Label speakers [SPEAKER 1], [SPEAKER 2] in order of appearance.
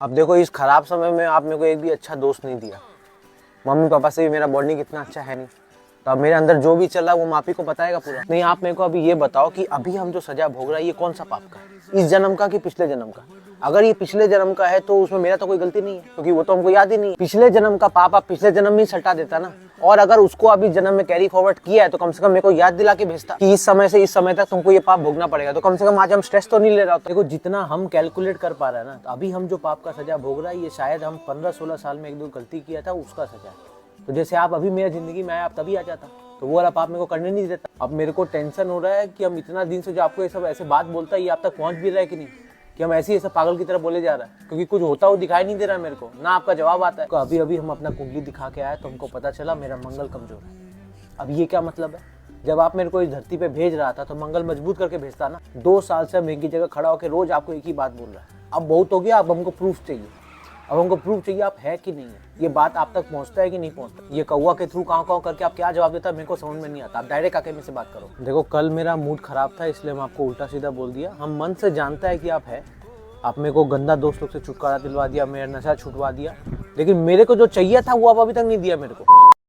[SPEAKER 1] अब देखो इस खराब समय में आप मेरे को एक भी अच्छा दोस्त नहीं दिया। मम्मी पापा से भी मेरा बॉन्डिंग इतना अच्छा है नहीं, तो अब मेरे अंदर जो भी चला वो मापी को बताएगा पूरा। नहीं, आप मेरे को अभी ये बताओ कि अभी हम जो सजा भोग रहा है ये कौन सा पाप का है, इस जन्म का कि पिछले जन्म का? अगर ये पिछले जन्म का है तो उसमें मेरा तो कोई गलती नहीं है, क्योंकि वो तो हमको याद ही नहीं है। पिछले जन्म का पाप आप पिछले जन्म में ही सटा देता ना, और अगर उसको अभी जन्म में कैरी फॉरवर्ड किया है तो कम से कम मेरे को याद दिला के भेजता कि इस समय से इस समय तक तुमको ये पाप भोगना पड़ेगा, तो कम से कम आज हम स्ट्रेस तो नहीं ले रहा होता। देखो जितना हम कैलकुलेट कर पा रहे हैं ना, तो अभी हम जो पाप का सजा भोग रहा है ये शायद हम 15-16 साल में एक दो गलती किया था उसका सजा है। तो जैसे आप अभी मेरी जिंदगी में आए, आप तभी आ जाता, तो वो वाला पाप मेरे को करने नहीं देता। अब मेरे को टेंशन हो रहा है कि हम इतना दिन से जो आपको ये सब ऐसे बात बोलता है ये आप तक पहुंच भी रहा है कि नहीं, कि हम ऐसे पागल की तरह बोले जा रहा है, क्योंकि कुछ होता हो दिखाई नहीं दे रहा है मेरे को, ना आपका जवाब आता है। तो अभी अभी हम अपना कुंडली दिखा के आए तो हमको पता चला मेरा मंगल कमजोर है। अब ये क्या मतलब है? जब आप मेरे को इस धरती पे भेज रहा था तो मंगल मजबूत करके भेजता ना। 2 साल से हम एक ही जगह खड़ा होकर रोज आपको एक ही बात बोल रहा है। अब बहुत हो गया, अब हमको प्रूफ चाहिए। अब हमको प्रूफ चाहिए आप है कि नहीं है, ये बात आप तक पहुंचता है कि नहीं पहुंचता। ये कौवा के थ्रू काँव करके आप क्या जवाब देता है मेरे को समझ में नहीं आता। आप डायरेक्ट आके मेरे से बात करो। देखो कल मेरा मूड खराब था इसलिए मैं आपको उल्टा सीधा बोल दिया। हम मन से जानता है कि आप है, आप मेरे को गंदा दोस्त लोग से छुटकारा दिलवा दिया, मेरा नशा छुटवा दिया, लेकिन मेरे को जो चाहिए था वो आप अभी तक नहीं दिया मेरे को।